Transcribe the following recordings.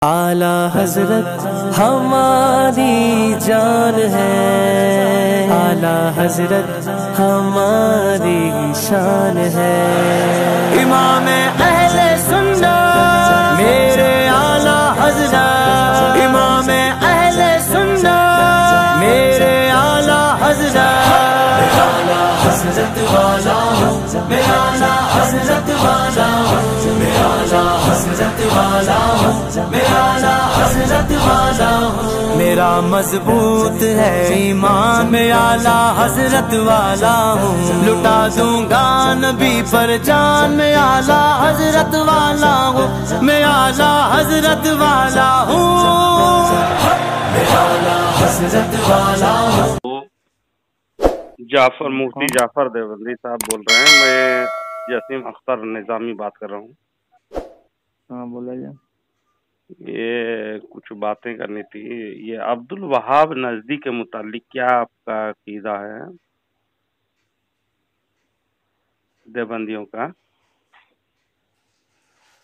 आला हजरत हमारी जान है, आला हजरत हमारी शान है। इमाम अहले सुन्नत मेरे आला हजरत, इमाम अहले सुन्नत मेरे आला हजरत। आला हजरत वाला हूँ मैं, आला हजरत वाला हूँ मैं, आला हजरत वाला हूँ मैं, आला हजरत वाला हूँ। मेरा मजबूत है ईमान, मैं आला हजरत वाला हूँ। लुटा दूंगा नबी पर जान, मैं आला हजरत वाला हूँ, मैं आला हजरत वाला हूँ, मैं आला हजरत वाला हूँ। जाफर मुफ्ती जाफर देवबंदी साहब बोल रहे हैं। मैं जसीम अख्तर निजामी बात कर रहा हूँ। हाँ बोला जाए। ये कुछ बातें करनी थी। ये अब्दुल वहाब नजदी के मुतालिक क्या आपका अकीदा है देवबंदियों का?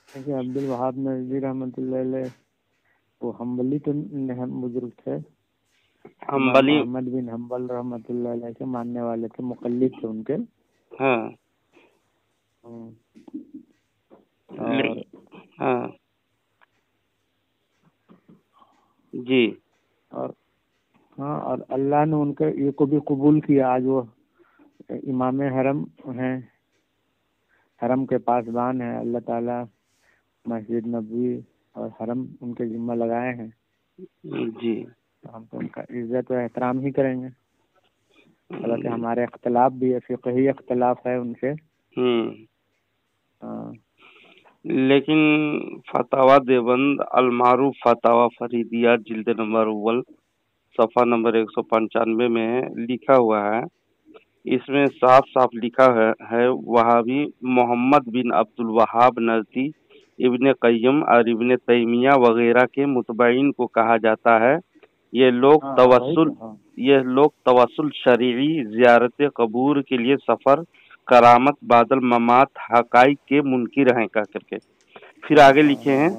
देखिए अब्दुल वहाब नजदी रहमतुल्लाह अलैह वो हम्बली तो बुजुर्ग थे, हम्बली। अहमद बिन हम्बल रहमतुल्लाह अलैह के मानने वाले थे, मुक़ल्लिद थे उनके। हाँ और हाँ जी। और हाँ, और अल्लाह ने उनके ये को भी कबूल किया। आज वो इमाम हरम हैं, हरम के पासबान हैं। अल्लाह ताला मस्जिद नबवी और हरम उनके जिम्मा लगाए हैं जी। तो हम तो उनका इज्जत व एहतराम ही करेंगे। हालांकि हमारे इख्तलाफ भी है, फ़िक़ही इख्तलाफ है उनसे। हाँ। लेकिन फतावा देवबंद अलमारूफ फतावा फरीदिया जिल्द नंबर अव्वल सफ़ा नंबर 195 में लिखा हुआ है, इसमें साफ साफ लिखा है वहाबी मोहम्मद बिन अब्दुल वहाब नजदी इब्ने क़य्यम और इब्ने तैमिया वगैरह के मुतबईन को कहा जाता है। ये लोग तवस्सुल शरई ज़ियारत कबूर के लिए सफ़र, करामत, बादल, ममात, हकाइक के मुनकिर हैं कह करके। फिर आगे लिखे हैं,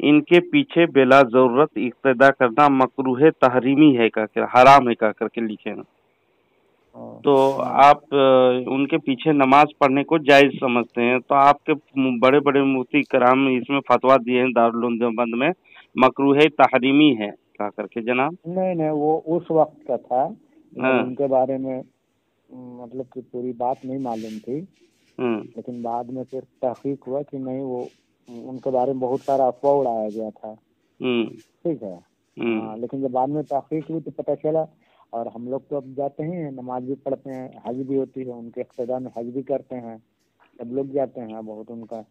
इनके पीछे बेला ज़रूरत इक्तदा करना मकरूह तहरीमी है कह कर, हराम है कह करके लिखे हैं। तो आप उनके पीछे नमाज पढ़ने को जायज समझते हैं, तो आपके बड़े बड़े मुफ्ती कराम इसमें फतवा दिए हैं दारुल उलूम देवबंद में मकरूह तहरीमी है कह करके। जनाब नहीं, वो उस वक्त का था। उनके बारे में मतलब कि पूरी बात नहीं मालूम थी, लेकिन बाद में फिर तहकीक हुआ कि नहीं, वो उनके बारे में बहुत सारा अफवाह उड़ाया गया था। ठीक है। हाँ, लेकिन जब बाद में तहकीक हुई तो पता चला। और हम लोग तो अब जाते हैं, नमाज भी पढ़ते हैं, हज भी होती है, उनके इक़्तिदा में हज भी करते हैं, सब लोग जाते हैं। बहुत उनका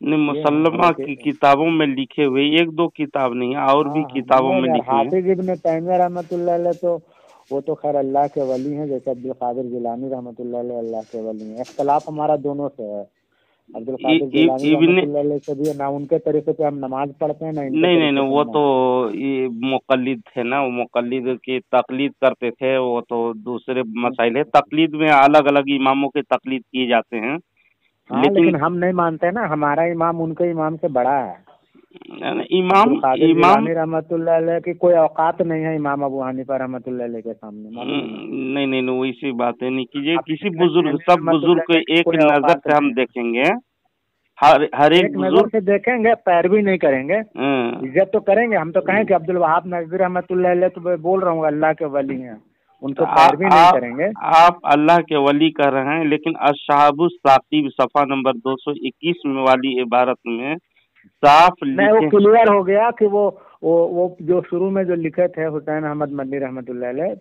नहीं, मुसल्लमा की किताबों में लिखे हुए, एक दो किताब नहीं और भी किताबों में लिखे हैं। हाफिज इब्न तैमिया रहमतुल्लाह अलैह तो वो तो खैर अल्लाह के वली हैं, जैसे अब्दुल कादिर जिलानी रहमतुल्लाह अलैह अल्लाह के वली हैं। इख्तलाफ हमारा दोनों से है। अब्दुल कादिर जिलानी रहमतुल्लाह अलैह से भी ना उनके तरीके पे हम नमाज पढ़ते हैं ना इनके। नहीं, वो तो ये मुक़ल्लिद थे ना, वो मुक़ल्लिद की तकलीद करते थे, वो तो दूसरे मसाइल है। तकलीद में अलग अलग इमामों के तकलीद किए जाते हैं। हाँ, लेकिन हम नहीं मानते ना, हमारा इमाम उनके इमाम से बड़ा है। इमाम रहमतुल्लाह अलैह की कोई औकात नहीं है इमाम अबू हनीफा रहमतुल्लाह अलैह के सामने। नहीं, वैसी बातें नहीं कीजिए। किसी बुजुर्ग, सब बुजुर्ग को एक नजर से हम देखेंगे, हर एक नजर से देखेंगे, पैरवी नहीं करेंगे, इज्जत तो करेंगे। हम तो कहें कि अब्दुल वहाब नजदी रहमतुल्लाह अलैह, तो बोल रहा हूँ अल्लाह के वली हैं, उनको पैरवी नहीं करेंगे। आप अल्लाह के वली कर रहे हैं, लेकिन अस्हाबुस साकीब सफ़ा नंबर 221 में वाली इबारत में साफ नहीं, वो क्लियर हो गया कि वो जो शुरू में जो लिखे थे हुसैन अहमद मदनी रहमतुल्लाह अलैह,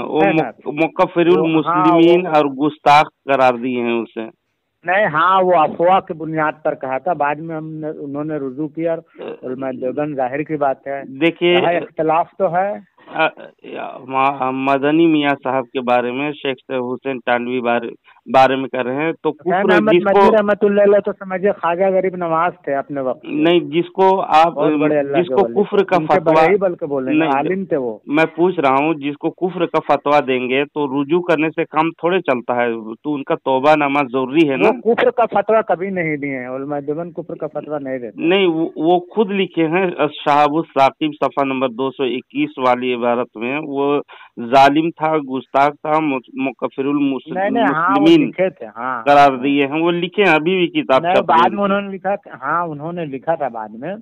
वो मुकफ़िरुल मुस्लिमीन और गुस्ताख करार दिए हैं उसे। नहीं, हाँ, वो अफवाह की बुनियाद पर कहा था, बाद में उन्होंने रुजू किया और मैं देवबंद, जाहिर की बात है। देखिए इख्तलाफ तो है, मदनी मियाँ साहब के बारे में, शेख हुसैन टांडवी बारे में कर रहे हैं। तो कुफ्र जिसको तो समझिए ख्वाजा गरीब नवाज थे अपने वक्त, नहीं जिसको आप जिसको कुफ्र का फतवा नहीं, आलिम थे वो। मैं पूछ रहा हूँ जिसको कुफ्र का फतवा देंगे तो रुजू करने से काम थोड़े चलता है, तो उनका तौबा नामा जरूरी है ना। कुफ्र का फतवा कभी नहीं दिए हैं, उलमा देवबंद कुफ्र का फतवा नहीं देते। नहीं वो खुद लिखे हैं शहाबुस साकिब सफा नंबर 221 वाली इबारत में, वो जालिम था, गुस्ताख था, मुकफ्फिरुल मुस्लिमीन करार दिए हैं, वो लिखे हैं, अभी भी किताब बाद में उन्होंने लिखा। हाँ उन्होंने लिखा था बाद में,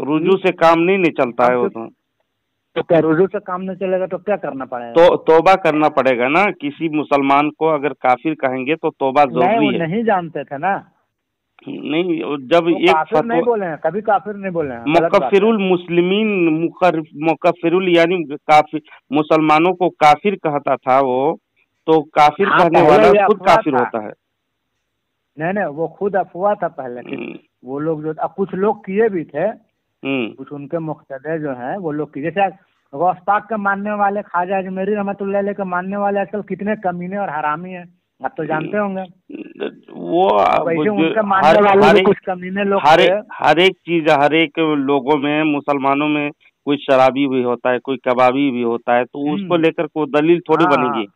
रुजू से काम नहीं चलता है वो। तो क्या रुजू से काम नहीं चलेगा तो क्या करना पड़ेगा? तो तौबा करना पड़ेगा ना। किसी मुसलमान को अगर काफिर कहेंगे तो तौबा जरूरी है। नहीं जानते थे ना। नहीं जब तो एक काफिर नहीं बोले हैं, कभी काफिर नहीं बोले हैं। मुकफ्फिरुल मुस्लिमीन, मुकफ्फिरुल यानी काफिर, मुसलमानों को काफिर कहता था वो, तो काफिर कहने वाला खुद काफिर होता है। नहीं वो खुद अफवाह था पहले। वो लोग जो कुछ लोग किए भी थे, कुछ उनके मुख्तदे जो हैं वो लोग किए। जैसे गौस पाक के मानने वाले ख्वाजा अजमेरी रहमतुल्लाह अलैह के मानने वाले आजकल कितने कमीने और हरामी हैं, आप तो जानते होंगे। वो उनके मानने वाले कुछ कमीने लोग, हर एक चीज, हर एक लोगों में, मुसलमानों में कोई शराबी भी होता है, कोई कबाबी भी होता है, तो उसको लेकर कोई दलील थोड़ी बनेगी।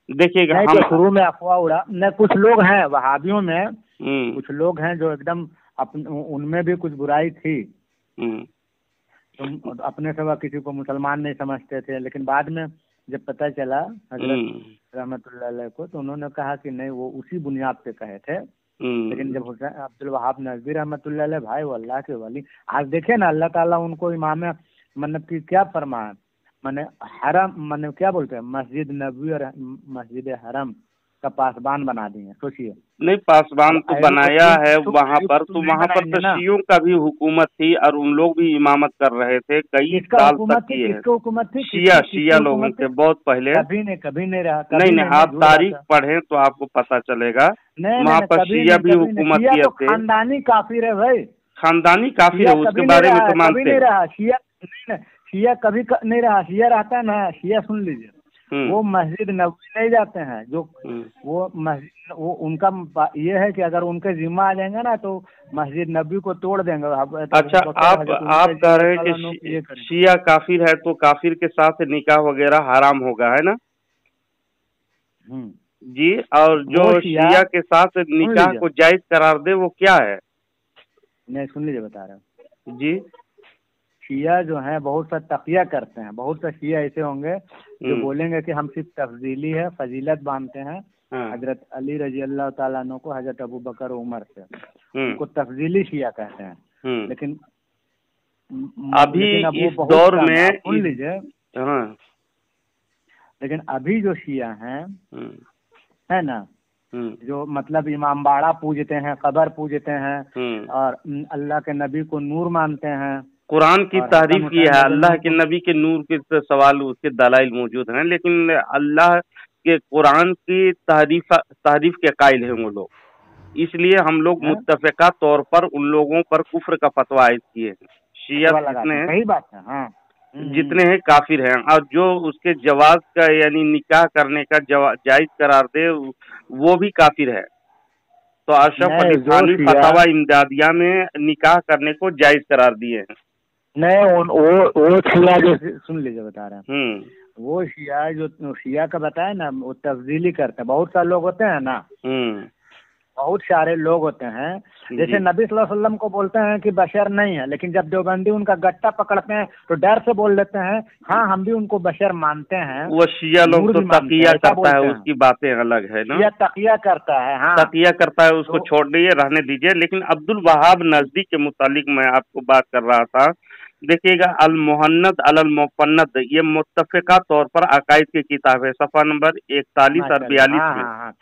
देखिएगा हम शुरू में अफवाह उड़ा न, कुछ लोग हैं वहाबियों में, कुछ लोग हैं जो एकदम उनमें भी कुछ बुराई थी। तो अपने सिवा किसी को मुसलमान नहीं समझते थे, लेकिन बाद में जब पता चला हजरत रहमतुल्लाह अलैह को, तो उन्होंने कहा कि नहीं वो उसी बुनियाद पे कहे थे। लेकिन जब हुसैन अब्दुल वहाब नज़वी रहमतुल्लाह अलैह भाई वो अल्लाह के वली, आज देखे ना अल्लाह ताला उनको इमाम मतलब कि क्या फरमाया, माने हरम, माने क्या बोलते हैं, मस्जिद नबवी और मस्जिद हरम का पासबान बना दिए। सोचिए, नहीं पासबान तो बनाया है वहाँ पर, तो वहाँ पर तो शियों का भी हुकूमत थी और उन लोग भी इमामत कर रहे थे कई साल तक की है। हुकूमत थी शिया लोगों के बहुत पहले, कभी नहीं रहा। नहीं आप तारीख पढ़ें तो आपको पता चलेगा। वहाँ पर शिया भी हुकूमत किए थे। खानदानी काफिर है भाई, खानदानी काफिर है, उसके बारे में तो मानते हैं। शिया कभी नहीं रहा। शिया रहता है ना, शिया सुन लीजिए, वो मस्जिद नबवी नहीं जाते हैं। जो वो मस्जिद, वो उनका ये है कि अगर उनके जिम्मा आ जाएंगे ना तो मस्जिद नबवी को तोड़ देंगे। अच्छा आप कह रहे हैं कि शिया काफिर है तो काफिर के साथ निकाह वगैरह हराम होगा, है ना जी? और जो शिया के साथ निकाह को जायज करार दे वो क्या है? नहीं सुन लीजिए, बता रहा हूँ जी। शिया जो है बहुत सा तकिया करते हैं। बहुत सा शिया ऐसे होंगे जो बोलेंगे कि हम सिर्फ तफजीली है, फजीलत बांधते हैं हजरत अली रजी अल्लाह ताला अन्हु को हजरत अबू बकर उमर से, उनको तफजीली शिया कहते हैं। लेकिन अभी इस दौर में सुन लीजिए, लेकिन अभी जो शिया हैं है ना, जो मतलब इमामबाड़ा पूजते हैं, कबर पूजते हैं और अल्लाह के नबी को नूर मानते हैं, कुरान की तारीफ की है, अल्लाह के नबी के नूर के सवाल उसके दलाइल मौजूद हैं, लेकिन अल्लाह के कुरान की तारीफ के कायल हैं वो लोग। इसलिए हम लोग मुत्तफ़िका तौर पर उन लोगों पर कुफ्र का फतवा आयद किए हैं। शिया जितने हैं काफिर हैं, और जो उसके जवाज का यानी निकाह करने का जायज करार दे वो भी काफिर है। तो अशरफ अली थानवी फतवा इमदादिया में निकाह करने को जायज करार दिए हैं। नहीं वो शिया जो सुन लीजिए बता रहे हैं, वो शिया जो शिया का बताया ना, वो तब्दीली करते हैं। बहुत सारे लोग होते हैं ना, बहुत सारे लोग होते हैं, जैसे नबी सल्लल्लाहु अलैहि वसल्लम को बोलते हैं कि बशर नहीं है, लेकिन जब देवबंदी उनका गट्टा पकड़ते हैं तो डर से बोल देते हैं हाँ हम भी उनको बशर मानते हैं। वो शिया लोग तो तकिया करता है, उसकी बातें अलग है ना, तकिया करता है। हाँ तकिया करता है, उसको छोड़ दीजिए, रहने दीजिए। लेकिन अब्दुल वहाब नजदी के मुतालिक मैं आपको बात कर रहा था। देखिएगा अल मुहन्नद अल मुपन्नद, ये मुत्तफ़िका तौर पर अकायद की किताब है, सफ़ा नंबर 41 और 42 में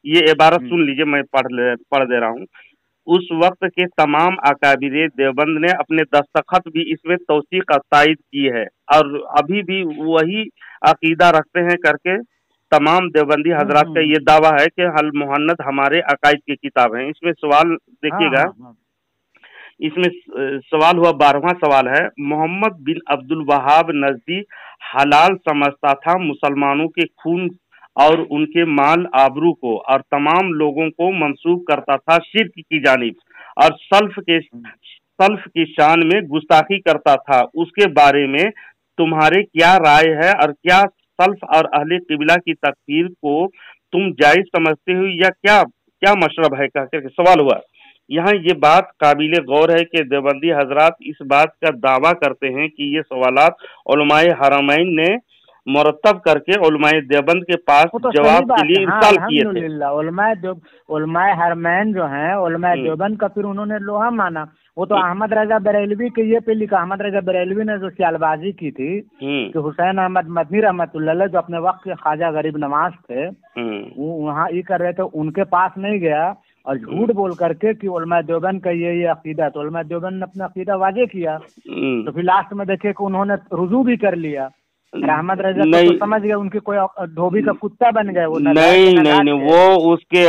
ये इबारत सुन लीजिए, मैं पढ़ दे रहा हूँ। उस वक्त के तमाम अकाबिर देवबंद ने अपने दस्तखत भी इसमें तौसीक तायद की है और अभी भी वही अकीदा रखते हैं करके तमाम देवबंदी हजरात का ये दावा है कि अल मुहन्नद हमारे अकायद की किताब है। इसमें सवाल देखिएगा, इसमें सवाल हुआ 12वां सवाल है, मोहम्मद बिन अब्दुल वहाब नजदी हलाल समझता था मुसलमानों के खून और उनके माल आबरू को, और तमाम लोगों को मंसूब करता था शिर्क की जानिब, और सल्फ की शान में गुस्ताखी करता था। उसके बारे में तुम्हारे क्या राय है, और क्या सल्फ और अहले किबला की तकफीर को तुम जायज समझते हो या क्या मशरब है, कहकर सवाल हुआ। यहाँ ये बात काबिल गौर है कि देवबंदी हजरात इस बात का दावा करते हैं कि ये सवालात उलमाए हरमैन ने मुरतब करके उलमाए देवबंद के पास तो जवाब के लिए इरसाल किए थे। उलमाए हरमैन जो हैं, उलमाए देवबंद का फिर उन्होंने लोहा माना। वो तो अहमद रजा बरेलवी के ये पे लिखा, अहमद रजा बरेलवी ने जो सियालबाजी की थी कि हुसैन अहमद मदनी रहमतुल्लाह जो अपने वक्त के ख्वाजा गरीब नवाज थे, वो वहाँ ये कर रहे थे, उनके पास नहीं गया और झूठ बोल करके कि उलमा देवबंद का ये अकीदा, तो उलमा देवबंद ने अपना अकीदा वाजे किया। तो फिर लास्ट में देखे कि उन्होंने रुजू भी कर लिया। अहमद रजा तो समझ गए उनके कोई धोबी का कुत्ता बन गए वो। नहीं, वो उसके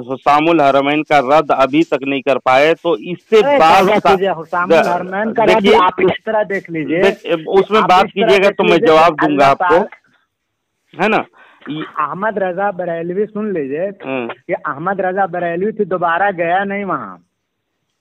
हुसामुल हरमैन का रद्द अभी तक नहीं कर पाए। तो इससे बात हुसामुल हरमैन का रद्द आप इस तरह देख लीजिए, उसमें बात कीजिएगा तो मैं जवाब दूंगा आपको, है ना। अहमद रजा बरेलवी सुन लीजिए कि अहमद रजा बरेलवी थी, दोबारा गया नहीं वहाँ।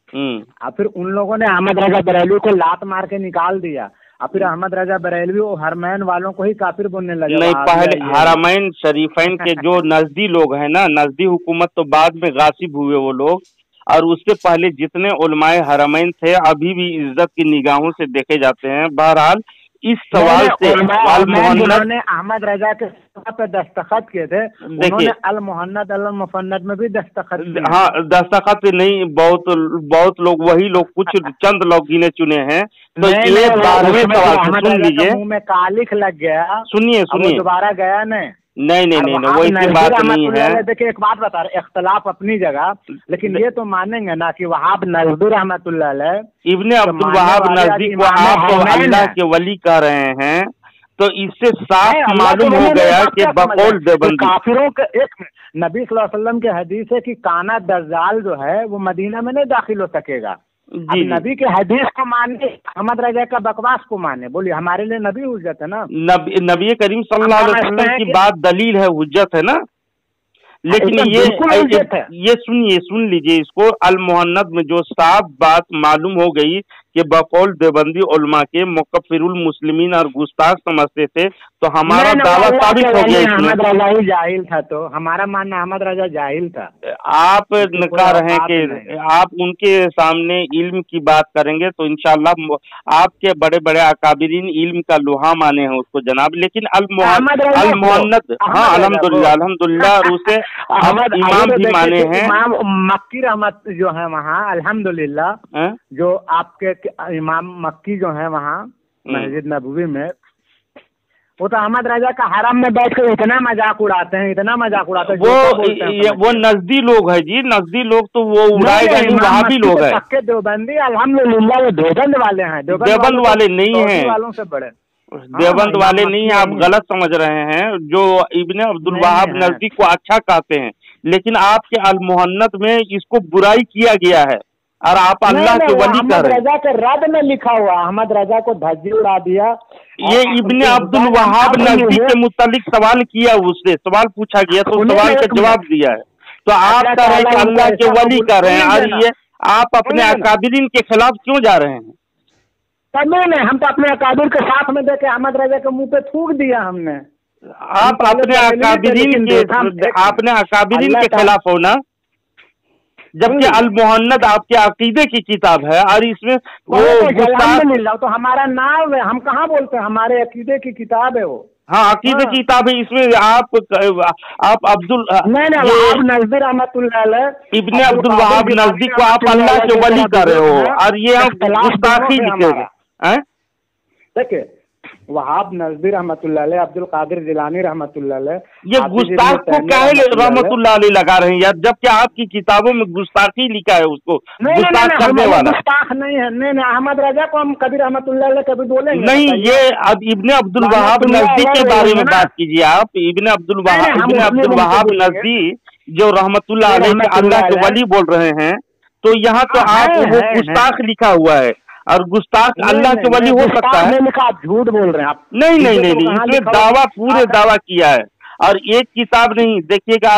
और फिर उन लोगों ने अहमद रजा बरेलवी को लात मार के निकाल दिया, और फिर अहमद रजा बरेलवी वो हरमैन वालों को ही काफिर बोलने लगे। नहीं, पहले हरमैन शरीफैन के जो नजदी लोग हैं ना, नजदी हुकूमत तो बाद में गासिब हुए वो लोग, और उससे पहले जितने उलमाए हरमैन थे अभी भी इज्जत की निगाहों से देखे जाते हैं। बहरहाल इस सवाल से उन्होंने अहमद रजा के पे दस्तखत किए थे, उन्होंने अल मुहन्नद अल मुफन्नद में भी दस्तखत किए। हाँ, दस्तखत नहीं, बहुत लोग, वही लोग, कुछ चंद लोग गिने चुने हैं। तो ये 12वें सवाल सुन लीजिए, मुंह में कालिख लग गया, सुनिए दोबारा गया नहीं, वो इतनी बात नहीं है। देखिए एक बात बता रहे, इख्तलाफ अपनी जगह, लेकिन ये तो मानेंगे ना कि वहाब नजदी रहमतुल्लाह अलैह इब्ने अब्दुल वहाब नजदी को आप अल्लाह के वली कह रहे हैं, तो इससे साफ मालूम हो गया कि बकौल देवबंदी काफिरों के एक नबी सल्लल्लाहु अलैहि वसल्लम के हदीस है कि काना दज्जाल जो है वो मदीना में नहीं दाखिल हो सकेगा। अब नबी के हदीस को माने, अहमद रजा का बकवास को माने, बोलिए हमारे लिए नबी हुज्जत है ना। नबी करीम सल्लल्लाहु अलैहि वसल्लम की बात दलील है, हुज्जत है ना। लेकिन ये सुन लीजिए इसको, अल मुहन्नद में जो साफ बात मालूम हो गई कि बकौल देवबंदी उलमा के मुकफ्फिरुल मुस्लिमीन और गुस्ताख समझते थे, तो हमारा दावा साबित हो गया। अहमद रजा ही जाहिल था, तो हमारा मानना अहमद रजा जाहिल था। आप कह रहे हैं कि आप उनके सामने इल्म की बात करेंगे तो इंशाअल्लाह आपके बड़े बड़े अकाबिरीन इल्म का लोहा माने हैं उसको जनाब। लेकिन अल मुहन्नद, हाँ अल्हम्दुलिल्लाह, और उसे इमाम भी माने हैं। इमाम मक्की रहमत जो है वहाँ अल्हम्दुलिल्लाह, जो आपके इमाम मक्की जो है वहाँ मस्जिद नबवी में, वो तो अहमद रजा का हरम में बैठ कर इतना मजाक उड़ाते हैं, इतना मजाक उड़ाते हैं। वो नजदी लोग है जी, नजदी लोग तो वो उड़ाएगा नहीं, वहाँ भी लोग है। पक्के देवबंदी अल्हम्दुलिल्लाह, वो देवबंद वाले हैं, देवबंद वाले नहीं हैं, वालों से बड़े देवबंद वाले नहीं है। आप गलत समझ रहे हैं। जो इब्ने अब्दुल वहाब नजदी को अच्छा कहते हैं, लेकिन आपके अल मुहन्नद में इसको बुराई किया गया है, और आप अल्लाह के वली कर रहे हैं। रजा के रद में लिखा हुआ अहमद रजा को धज्जी उड़ा दिया। ये इब्ने अब्दुल वहाब नजदी के मुतालिक सवाल किया, उससे सवाल पूछा गया तो सवाल का जवाब दिया है। तो आप कह रहे हैं कि अल्लाह के वली कर रहे हैं, और ये आप अपने अकाबिरीन के खिलाफ क्यों जा रहे हैं? नहीं, हम तो अपने अकाबिर के साथ में देखे अहमद रजा के मुंह पे थूक दिया हमने। आप अपने अकाबिरीन के खिलाफ हो ना, जबकि अल मुहन्नद आपके अकीदे की किताब है, और इसमें वो तो हमारा नाम है, हम कहाँ बोलते हैं, हमारे अकीदे की किताब है वो। हाँ, अकीदे की किताब है, इसमें आप अब्दुल नजदी रहमतुल्लाह अलैह इब्ने अब्दुल वहाब नजदी को आप अल्लाह के वली कर रहे हो, और ये गुस्ताखी है। देखिए वहाब नजदी रहमतुल्लाह अलैह, अब्दुल कादिर जिलानी रहमतुल्लाह अलैह, ये गुस्ताख को क्या रहमतुल्लाह अलैह लगा रहे हैं यार, जबकि आपकी किताबों में गुस्ताखी लिखा है, उसको गुस्ताख करने वाला। गुस्ताख नहीं है, नहीं, अहमद रजा को हम कभी रहमतुल्लाह अलैह कभी बोलेंगे नहीं। ये अब इब्ने अब्दुल वहाब नजदी के बारे में बात कीजिए आप। इब्ने अब्दुल वहाब नजदी जो रहमतुल्लाह अलैह अल्लाह के वली बोल रहे हैं, तो यहाँ तो आप वो गुस्ताख लिखा हुआ है, और गुस्ताख अल्लाह के वली हो सकता है? आप झूठ बोल रहे हैं आप। नहीं, इसमें दावा, पूरे दावा किया है, और एक किताब नहीं, देखिएगा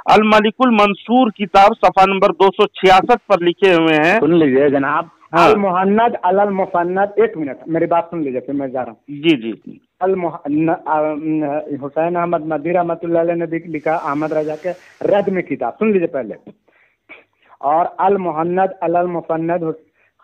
अल मलिकुल मंसूर किताब सफा नंबर 266 पर लिखे हुए हैं। सुन लीजिए जनाब। हाँ। अल मुहन्नद अल मुफन्नद, एक मिनट मेरी बात सुन लीजिए, फिर मैं जा रहा हूँ। जी। हुसैन अहमद मदनी रहमतुल्लाह अलैह ने भी लिखा अहमद रजा के रद में किताब, सुन लीजिए पहले। और अल मुहन्नद अल मुफन्नद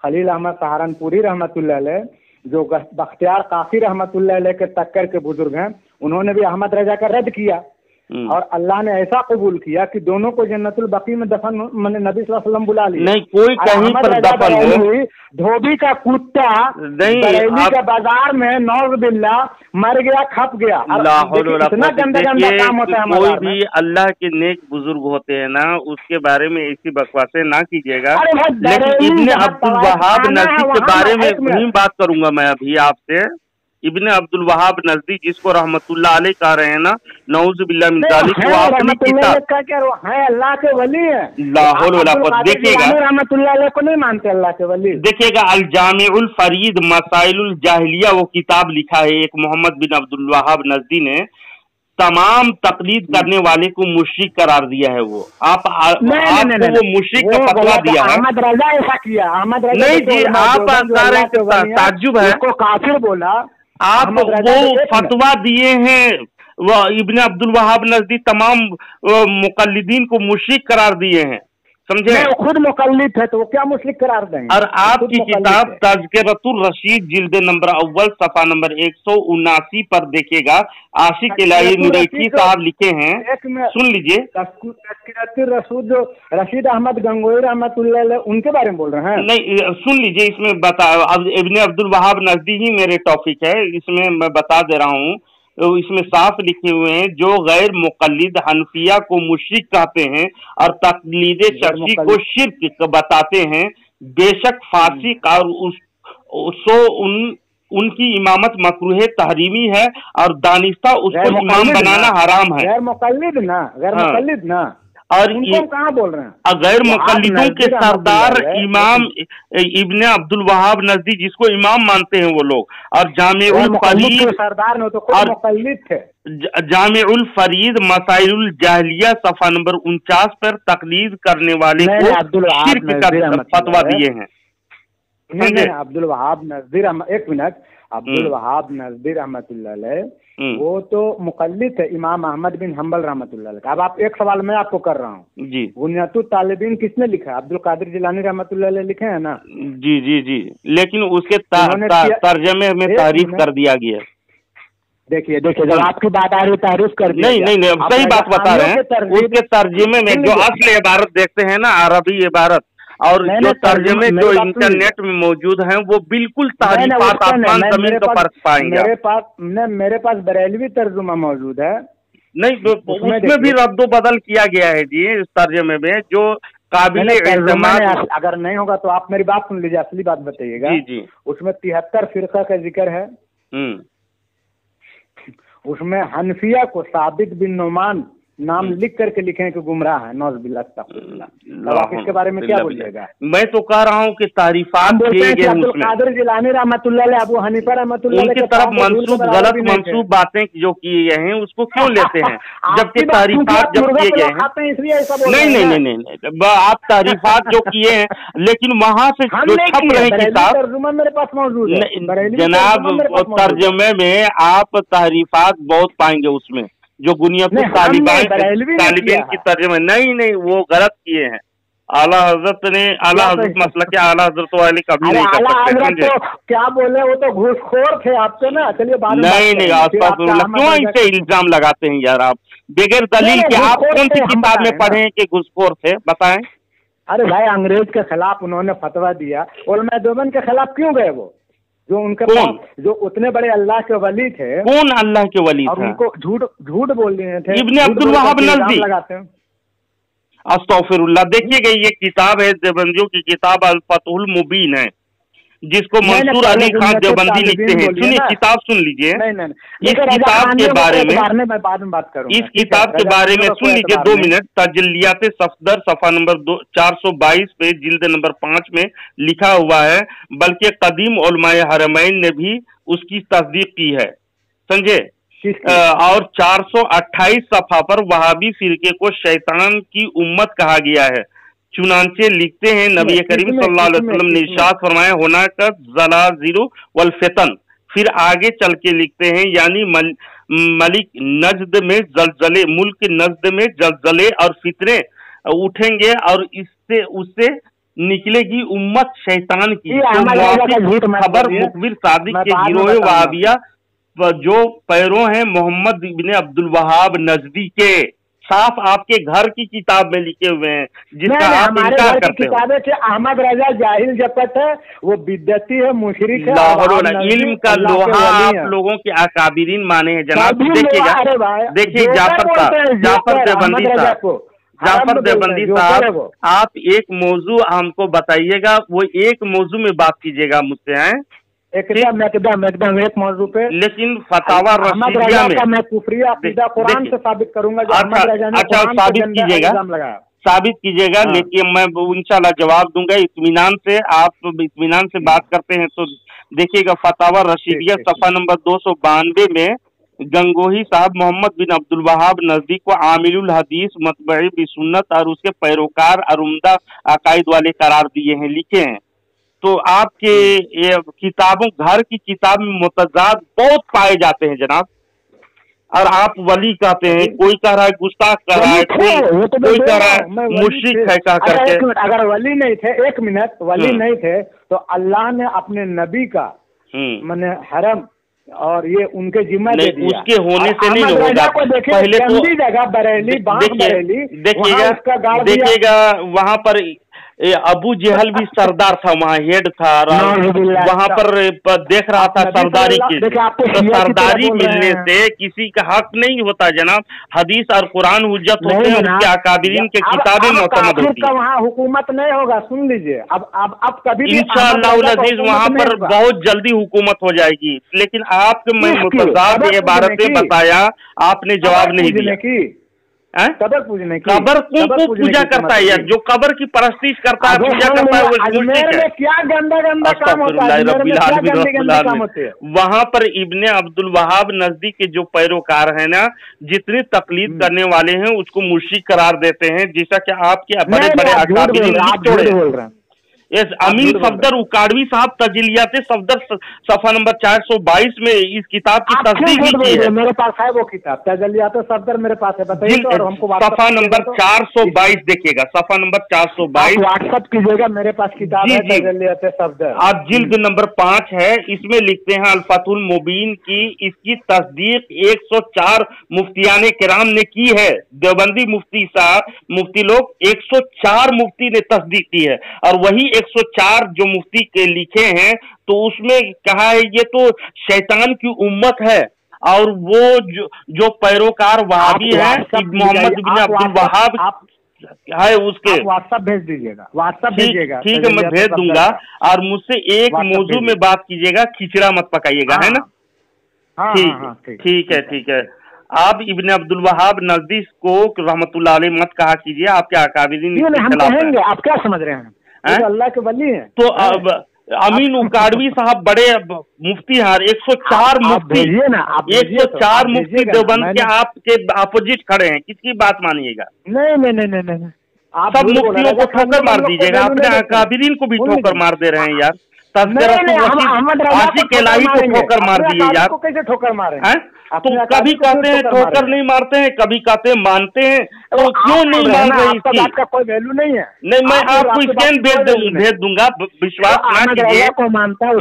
खलील अहमद सहारनपुरी रहमतुल्लाह अलैह, जो बख्तियार काफी रहमतुल्लाह अलैह के टक्कर के बुजुर्ग हैं, उन्होंने भी अहमद रजा का रद्द किया, और अल्लाह ने ऐसा कबूल किया कि दोनों को जन्नतुल बकी में दफन, मैंने नबी सल्लल्लाहु अलैहि वसल्लम बुला लिया। नहीं, कोई कहीं पर दफन हो, धोबी का कुत्ता बरेली के बाजार में नौज बिल्ला मर गया, खप गया। इतना गंदा काम होता है। कोई भी अल्लाह के नेक बुजुर्ग होते हैं ना, उसके बारे में ऐसी बकवासें ना कीजिएगा। लेकिन इब्ने अब्दुल वहाब नजदी के बारे में नहीं बात करूंगा मैं अभी आपसे। इब्ने अब्दुल वहाब नजदी, जिसको रहमतुल्लाह अलैह कह रहे हैं ना, नऊज़ बिल्लाह मिन ज़ालिक, वो अपनी किताब है अल्लाह के वली है। देखिएगा, रहमतुल्लाह अलैह को नहीं मानते अल्लाह के वली। देखिएगा अल जामिउल फरीद मसाइलुल जाहिलिया, वो किताब लिखा है एक मोहम्मद बिन अब्दुल वहाब नजदी ने। तमाम तकलीद करने वाले को मुशरिक करार दिया है। वो आपको वो मुशरिक का फतवा दिया है। अहमद रजा ऐसा किया, अहमद रजा नहीं जी, आप ताज्जुब है, काफिर बोला। आप वो फतवा दिए हैं, वो इब्ने अब्दुल वहाब नजदी तमाम मुकल्लिदीन को मुशरिक करार दिए हैं, समझे? वो खुद मुकल्लिद है तो वो क्या मुशरिक करार देंगे? और आपकी किताब तज़किरतुर रशीद जिल्द नंबर अव्वल सफा नंबर 179 पर देखिएगा, आशिक इलाही नुरैठी साहब लिखे हैं, सुन लीजिए। तज़किरतुर रसूल जो रशीद अहमद गंगोही रहमतुल्लाह अलैह उनके बारे में बोल रहे हैं। नहीं, सुन लीजिए, इसमें बता, अब इब्ने अब्दुल वहाब नजदी ही मेरे टॉपिक है, इसमें मैं बता दे रहा हूँ। तो इसमें साफ लिखे हुए हैं, जो गैर मुकल्लिद हनफिया को मुशरिक कहते हैं और तकलीद शर्की को शिर्क बताते हैं, बेशक फासिक और उनकी इमामत मकरूह तहरीमी है और दानिस्ता उसको इमाम बनाना हराम है। गैर मुकल्लिद ना और कहाँ बोल रहे हैं? गैर मुकल्लिदों के सरदार इमाम इब्ने अब्दुल वहाब नजदी, जिसको इमाम मानते हैं वो लोग, और जामिउल फरीद सरदार ने तो खुद मुकल्लिद थे। जामिउल फरीद मसाइलुल जाहिलिया सफा नंबर 49 पर तकलीद करने वाले को शिर्क का फतवा दिए हैं। अब्दुल वहाब नजदी, एक मिनट, अब्दुल वहाब नजदी रहमतुल्लाह अलैह वो तो मुकल्लिद है इमाम अहमद बिन हम्बल रहमतुल्लाह अलैह। अब आप एक सवाल मैं आपको कर रहा हूँ जी, बुनियादुत तालिबीन किसने लिखा है? अब्दुल कादिर जिलानी रहमतुल्लाह अलैह लिखे हैं ना? जी, लेकिन उसके तर्जमे में तारीफ कर दिया गया। देखिए जब आपकी बात आ रही तारीफ कर दी, नहीं, अब सही बात बता रहे हैं। उसके तर्जमे में जो असल इबारत देखते हैं ना, अरबी इबारत, और जो तर्जमे जो इंटरनेट में मौजूद हैं, वो बिल्कुल तारीफात आसमान जमीन का फर्क पाएंगे। मेरे पास बरेलवी तर्जुमा मौजूद है। नहीं, उसमें भी रद्दो बदल किया गया है जी, इस तर्जमे में जो काबिल एतमाद। अगर नहीं होगा तो आप मेरी बात सुन लीजिए, असली बात बताइएगा। जी। उसमें 73 फिरका का जिक्र है। उसमें हनफिया को साबित बिन नुमान नाम लिख करके लिखे हैं कि गुमराह है, नौज़ बिल्लाह तब आप इसके बारे में क्या बोलिएगा? मैं तो कह रहा हूँ कि तारीफात अब्दुल कादिर जिलानी रहमतुल्लाह अलैह, अबू हनीफा रहमतुल्लाह अलैह उनकी तरफ गलत मंसूब बातें जो किए गए हैं उसको क्यों लेते हैं, जबकि तारीफात जब किए गए हैं। नहीं, आप तारीफात जो किए हैं, लेकिन वहाँ से जो छप रहे किताब मेरे पास मौजूद है जनाब, तर्जमे में आप तारीफात बहुत पाएंगे उसमें, जो बुनियादी तालिबीन की तर्जमे। नहीं, वो गलत किए हैं। आला हजरत मसलक आला हजरत वाले कभी नहीं कर सकते। क्या बोले, वो तो घूसखोर थे आपसे ना। चलिए नहीं, आसपास क्यों ऐसे इल्जाम लगाते हैं यार आप बगैर दलील के? आप कौन सी किताब में पढ़े हैं कि घूसखोर थे, बताएं? अरे भाई, अंग्रेज के खिलाफ उन्होंने फतवा दिया, उलमा देवबंद के खिलाफ क्यों गए? वो जो उनके जो उतने बड़े अल्लाह के वली थे। कौन अल्लाह के वली और उनको झूठ बोल रहे थे? इब्ने अब्दुल वहाब नजदी लगाते हैं। अस्तगफिरुल्लाह। देखिएगा, ये किताब है देवबंदियों की किताब अल फतहुल मुबीन है, जिसको मंसूर अली खान देवबंदी लिखते हैं। सुनिए, किताब सुन लीजिए। इस किताब के बारे में मैं बाद में बात करूंगा। इस किताब के बारे में सुन लीजिए 2 मिनट। तजल्लियात सफदर सफा नंबर 422 पे जिल्द नंबर 5 में लिखा हुआ है, बल्कि कदीम उलमाए हरमैन ने भी उसकी तस्दीक की है, समझे। और 428 सफा पर वहाबी फिरके को शैतान की उम्मत कहा गया है। चुनांचे लिखते हैं नबी करीम सल्लल्लाहु अलैहि वसल्लम ने इरशाद फरमाया, होना का ज़लाज़िल वल फितन। फिर आगे चल के लिखते हैं, यानी मलिक नजद में जलजले, मुल्क नजद में जलजले और फितने उठेंगे और इससे उससे निकलेगी उम्मत शैतान की। खबर मुखबिर सादिक के गिरोह वहाबिया जो पैरों हैं मोहम्मद इब्ने अब्दुल वहाब नजदी के, साफ आपके घर की किताब में लिखे हुए हैं, जिसका आप इनकार करते हो। किताबें थे अहमद रजा जाहिल जपत है, वो बिद्दती है, मुशरिक है, इल्म का लोहा आप लोगों के अकाबिरीन माने हैं जनाब। देखिएगा, देखिए जाफर देवबंदी साहब, आप एक मौजू हमको बताइएगा, वो एक मौजू में बात कीजिएगा मुझसे, हैं एकदम एक मौजू पे। लेकिन फतावा रशीदिया में मैं कुफरिया अकीदा कुरान से साबित करूंगा। अच्छा साबित कीजिएगा, लेकिन मैं इंशाल्लाह जवाब दूंगा इत्मीनान से। आप इत्मीनान से बात करते हैं तो देखिएगा, फतावा रशीदिया सफा नंबर 292 में गंगोही साहब मोहम्मद बिन अब्दुल वहाब नजदीक को आमिलुल हदीस मतबई बिसुन्नत और उसके पैरोकार और उम्दा अकायद वाले करार दिए हैं, लिखे हैं। तो आपके ये किताबों, घर की किताब में मुतजाद बहुत पाए जाते हैं जनाब, और आप वली कहते हैं, कोई कह रहा है गुस्ताख कह रहा है, कोई कह रहा है मुश्रिक है कह करके। अगर वली नहीं थे, 1 मिनट, वली नहीं थे तो अल्लाह ने अपने नबी का माने हरम और ये उनके जिम्मा दे दिया। उसके होने से नहीं होगा। पहले तो जगह बरेली, देखिएगा वहाँ पर अबू जहल भी सरदार था, वहाँ हेड था, वहाँ पर देख रहा था सरदारी की। तो सरदारी मिलने से किसी का हक नहीं होता जनाब। हदीस और कुरान हुज्जत होते हैं, उसके अकाबिरीन के किताबें मोतमद होती है। वहाँ हुकूमत नहीं होगा, सुन लीजिए। अब कभी इंशाअल्लाह अजीज वहाँ पर बहुत जल्दी हुकूमत हो जाएगी। लेकिन आपके मैं मुतजाद इबारतें बताया, आपने जवाब नहीं दिया। कबर पूजने की, कबर कौन पूजा करता है यार? जो कबर की परस्तिश करता है, पूजा करता है, वो मुश्रिक है। क्या गंदा गंदा काम होता है वहाँ पर। इब्ने अब्दुल वहाब नजदीक के जो पैरोकार हैं ना, जितने तकलीद करने वाले हैं उसको मुश्रिक करार देते हैं, जैसा कि आपके बड़े बड़े अकाबिरीन बोल रहे हैं। यस, अमीन सफदर उकाड़वी साहब तजलियात सफदर सफा नंबर 422 में इस किताब की तस्दीक की है। मेरे पास है वो किताब, तजलियात सफदर मेरे पास है, बताइए तो। और हमको सफा नंबर 422 देखिएगा, सफा नंबर 422 व्हाट्सएप कीजिएगा, मेरे पास किताब है तजलियात सफदर। आप जिल्द नंबर 5 है, इसमें लिखते हैं अल-फतहुल मुबीन की इसकी तस्दीक 104 मुफ्तियाने किराम ने की है। देवबंदी मुफ्ती साहब, मुफ्ती लोग 104 मुफ्ती ने तस्दीक की है, और वही 104 जो मुफ्ती के लिखे हैं, तो उसमें कहा है ये तो शैतान की उम्मत है। और वो जो पैरोकार वहाबी है, मोहम्मद बिन अब्दुल वहाब है, उसके व्हाट्सएप भेज दीजिएगा, व्हाट्सएप भेजिएगा। ठीक है, मैं भेज दूंगा। और मुझसे एक मौजू में बात कीजिएगा, खिचड़ा मत पकाइएगा, है ना? ठीक है, ठीक है। आप इब्ने अब्दुल वहाब नजदी को रहमतुल्लाह अलैह मत कहा कीजिए, आपके अकाबिरीन हम कहेंगे। आप क्या समझ रहे हैं? अल्लाह के वली हैं। तो अब अमीन उकाड़वी साहब बड़े मुफ्ती हैं, 104 मुफ्ती, 104 मुफ्ती देवबंद के आपके अपोजिट खड़े हैं, किसकी बात मानिएगा? नहीं, आप सब मुफ्तियों को ठोकर मार दीजिएगा, अपने अकाबिरीन को भी ठोकर मार दे रहे हैं यार। आशिक इलाही को ठोकर मार दिए यार। कैसे ठोकर मारे हैं? तो कभी कहते हैं ठोकर नहीं मारते हैं, कभी कहते हैं मानते हैं, तो क्यों नहीं मान रहे? इसकी आपका कोई वैल्यू नहीं है। नहीं, मैं आपको स्कैन भेज दूंगा, विश्वास ना कीजिए,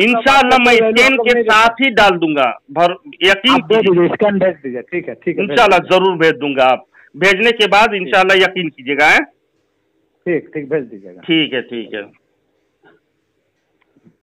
इंशाअल्लाह मैं स्कैन के साथ ही डाल दूंगा, यकीन कीजिए। स्कैन भेज दीजिए, ठीक है, ठीक है, इंशाअल्लाह जरूर भेज दूंगा। आप भेजने के बाद इंशाअल्लाह यकीन कीजिएगा। ठीक, भेज दीजिएगा। ठीक है, ठीक है।